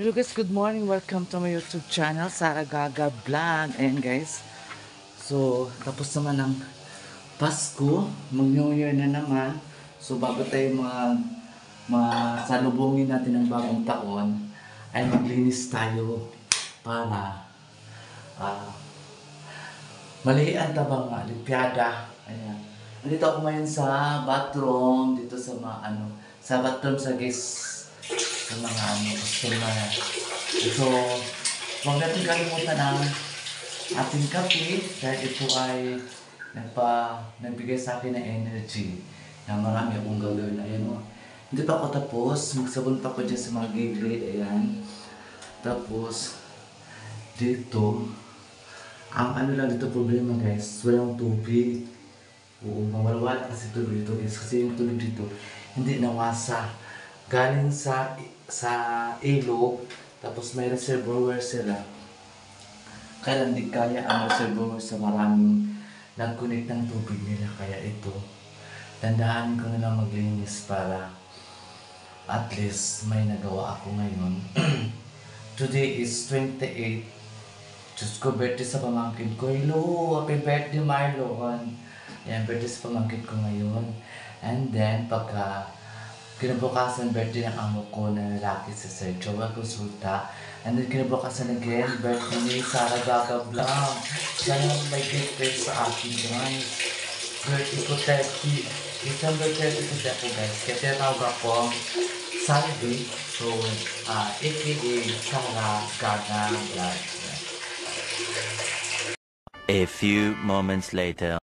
Hello guys, good morning. Welcome to my YouTube channel, Sara Gaga Vlog. Ayan guys. So, tapos naman ng Pasko. Mag-New Year na naman. So, bago tayo salubungin natin ang bagong taon, ay maglinis tayo para malihan tabang limpyada. Ayan. Nandito ako ngayon sa bathroom, dito sa sa bathroom sa guys, sa mga customer. So, huwag natin kalimutan ang ating kape dahil ito ay nagbigay sa akin ng energy na marami akong gagawin. Ayan o. Hindi pa ako tapos. Magsabon pa ko dyan sa mga gilid. Ayan. Tapos, dito, ang lang dito problema guys, walang tubig. Oo, mawalawala kasi tubig dito guys. Kasi yung tubig dito, hindi nawasa. Galing sa ilog, tapos may reservoir sila. Kaya hindi kaya ang reservoir sa maraming nag-connect ng tubig nila. Kaya ito, tandaan ko na lang maglinis para at least may nagawa ako ngayon. Today is 28. Diyos ko, birthday sa pamangkin ko. Hello! Happy birthday, Marlon! Yan, birthday sa pamangkin ko ngayon. And then, pagka kinabukasan birthday ng amo ko na lalaki sa Sir Joel Consulta. And then kinabukasan again, birthday ni Sara Gaga Vlog. Sana may gift sa akin guys. Birthday ko 30. December 30 ko siya po guys. Kaya tinatawag ako Sunday. So, aka Sara Gaga Vlog. A few moments later.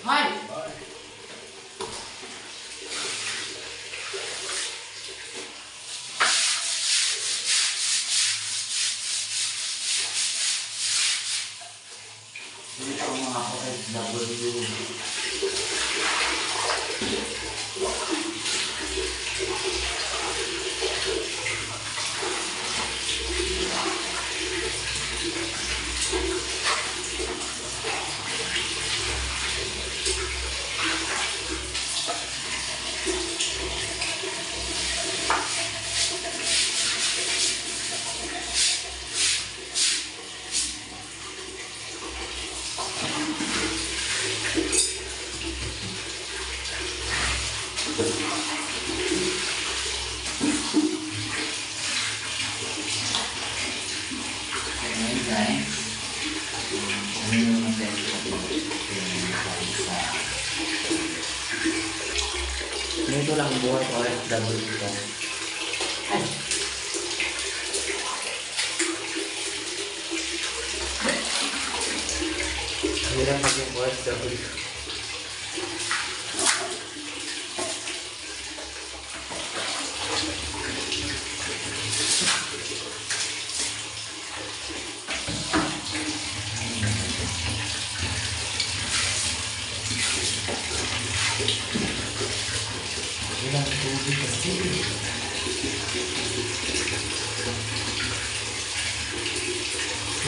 Hi! Dito ang mga OFW. Ayan guys. Ano yung Dito lang buhay ko OFW dito. Ay! Hirap maging OFW. Walang tubig kasi.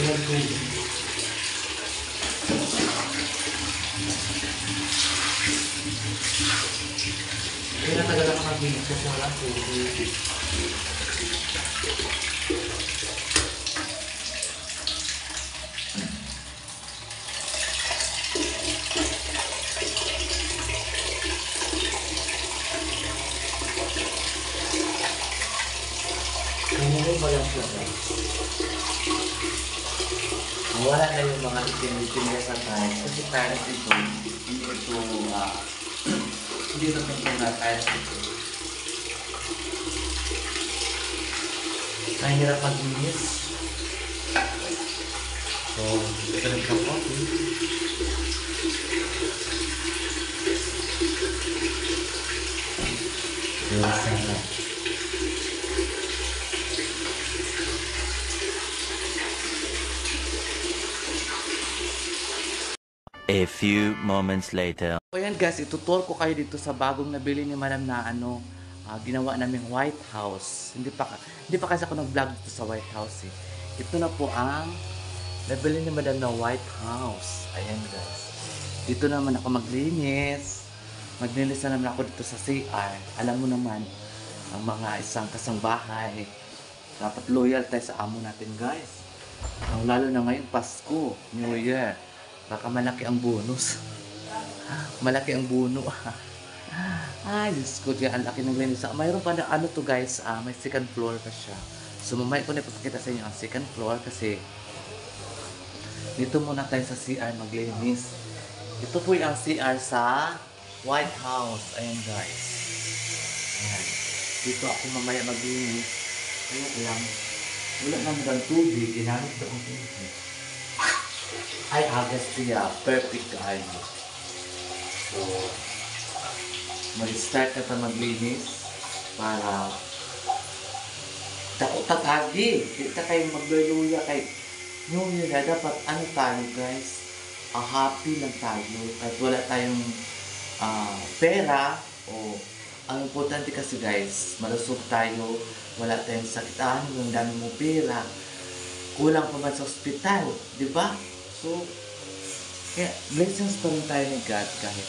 Walang tubig. Kaya tagal ako mag-inis kasi walang tubig. Kaya ba lang siya guys? Wala na yung mga itim-itim na sa tiles kasi tiles ito, hindi ito na tiles ito. Mahirap mag-inis. So, ito rin ka po. Sana. A few moments later. So yan guys, itutur ko kayo dito sa bagong nabili ni Madam na ginawa naming White House. Hindi pa kasi ako nag-vlog dito sa White House eh. Ito na po ang Nabili ni Madam na White House. Ayan guys. Dito naman ako maglinis. Maglinis na naman ako dito sa CR. Alam mo naman, ang mga isang kasambahay, dapat loyal tayo sa amo natin guys. Lalo na ngayon Pasko, New Year. Baka malaki ang bonus. Malaki ang buno. Ay, Diyos ko, ang laki ng linis. Mayroon pa na ano to guys, may second floor pa siya. So mamaya ko na ipapakita sa inyo ang second floor kasi dito muna tayo sa CR maglinis. Ito po yung CR sa White House. Ayan guys. Ayan. Dito ako mamaya maglinis. Kaya lang, wala naman ang tubig. Ginamit ko ang tubig. Ay, Agastya. Perfect guys. So, mag-start ka pa maglinis para takot tatagi. Kita kayo magluluya kay New Year na dapat ano tayo guys, happy lang tayo kahit wala tayong pera o ang importante kasi guys, malusog tayo, wala tayong sakit, ang dami mo pera, kulang pa man sa ospital, di ba? So, kaya blessings pa rin tayo ni God kahit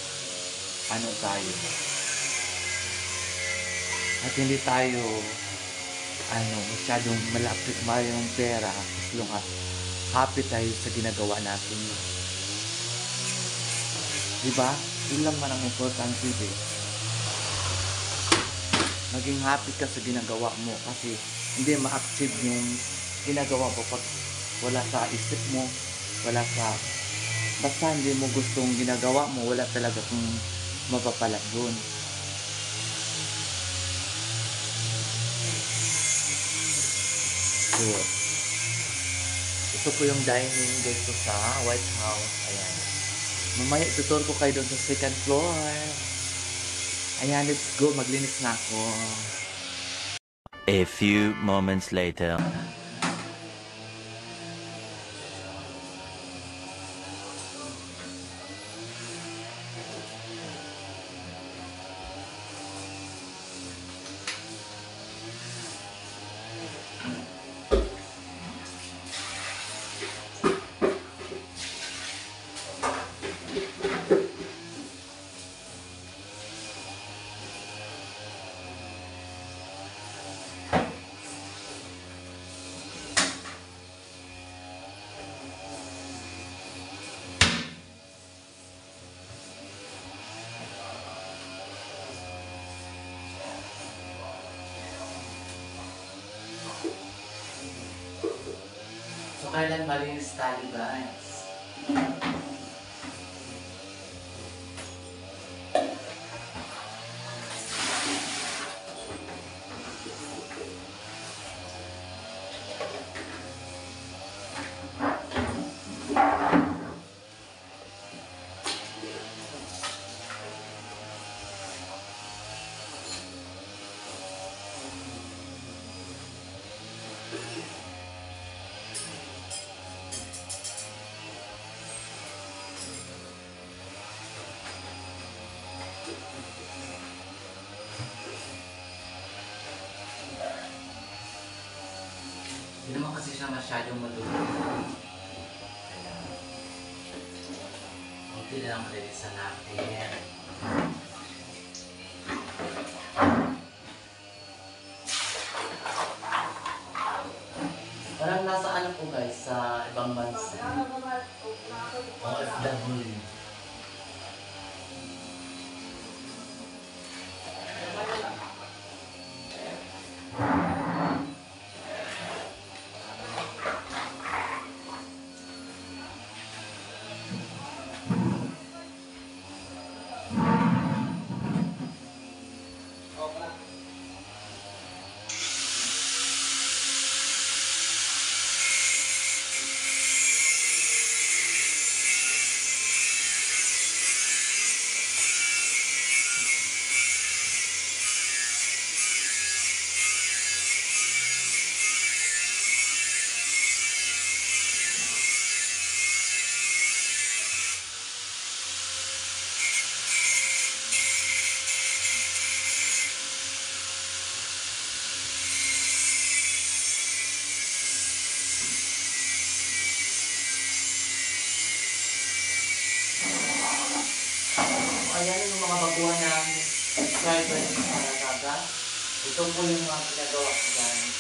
ano tayo. At hindi tayo masyadong malapit mayroong pera as long as happy tayo sa ginagawa natin. Diba? Yun lang man ang importante eh. Maging happy ka sa ginagawa mo kasi hindi ma-achieve yung ginagawa mo pag wala sa isip mo, wala sa basta hindi mo gustong ginagawa mo, wala talaga kung mapapala doon. So, ito po yung dining dito sa White House. Ayan. Mamaya tutor ko kayo doon sa second floor. Ayan, let's go. Maglinis na ako. A few moments later. So, kailan malinis tayo guys? Hindi naman kasi siya masyadong madumi. Kaya, okay na lang malilisan natin. Parang nasa ano po guys, sa ibang bansa. OFW. ayan yung mga baguhan ng subscriber sa Saragaga. Ito po yung mga ginagawa ko guys.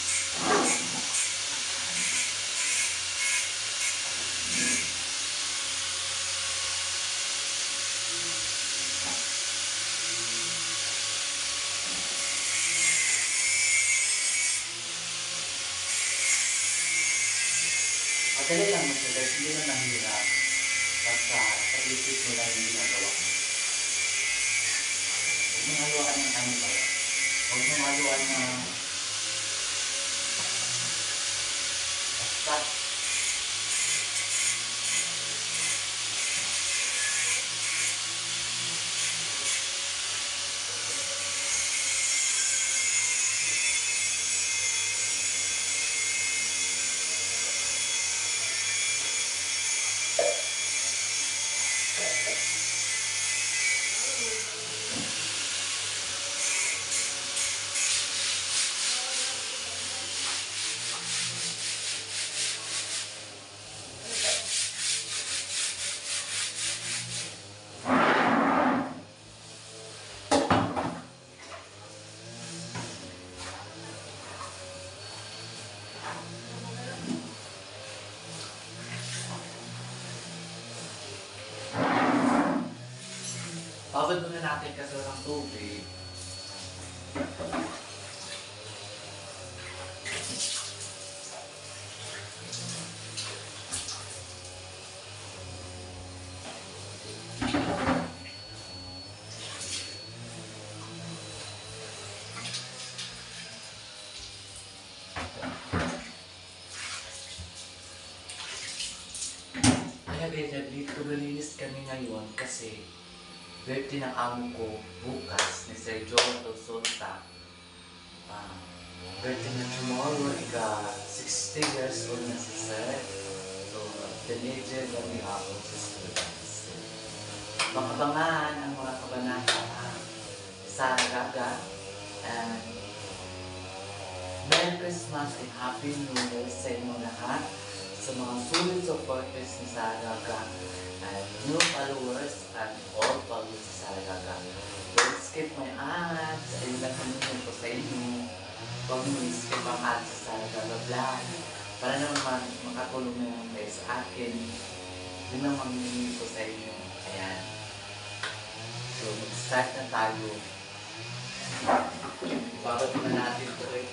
Madali lang mo siya guys, hindi na mahirap. Basta pag-isip mo lang yung ginagawa ko. Huwag mong haluan ng ano ba? Huwag mong haluan ng basta. Babad muna natin kasi walang tubig. Kaya guys, naglilinis kami ngayon kasi birthday ng amo ko bukas ni Sir Joel Sulta. Birthday na tomorrow, 60 years old na si Sir. So, teenager na ni ako si Sir. Makabangan ang mga kabanata sa Saragaga. And Merry Christmas and Happy New Year sa inyo lahat. Sa mga sulit supporters ni Saragaga and new followers and all followers sa Saragaga. Don't skip my ads. Ayun lang kami po sa inyo. Huwag mo skip ang ads sa Saragaga vlog. Para naman makatulong na naman kayo sa akin. Yun ang mamimili ko sa inyo. Ayan. So, mag-start na tayo. Babad na natin ito eh.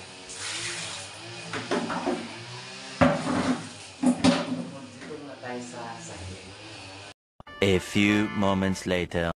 Dito na tayo sa sahig. A few moments later.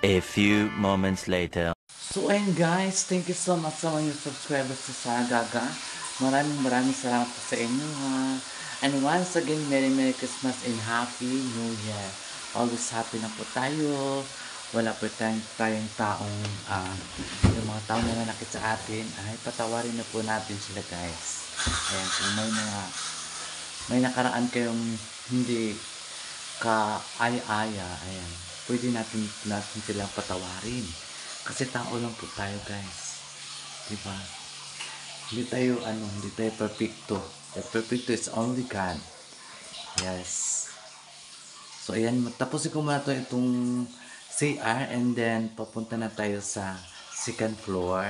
A few moments later. So ayun guys, thank you so much sa mga subscribers sa Saragaga. Maraming salamat po sa inyo ha. And once again, Merry Christmas and Happy New Year. Always happy na po tayo. Wala po tayong taong, yung mga taong nananakit sa atin, ay patawarin na po natin sila guys. Ayan, kung may nakaraan kayong hindi ka aya-aya, ayan. pwede natin silang patawarin. Kasi tao lang po tayo, guys. Diba? Hindi tayo perfecto. The perfecto is only God. Yes. So, ayan, tapusin ko muna itong CR and then papunta na tayo sa second floor.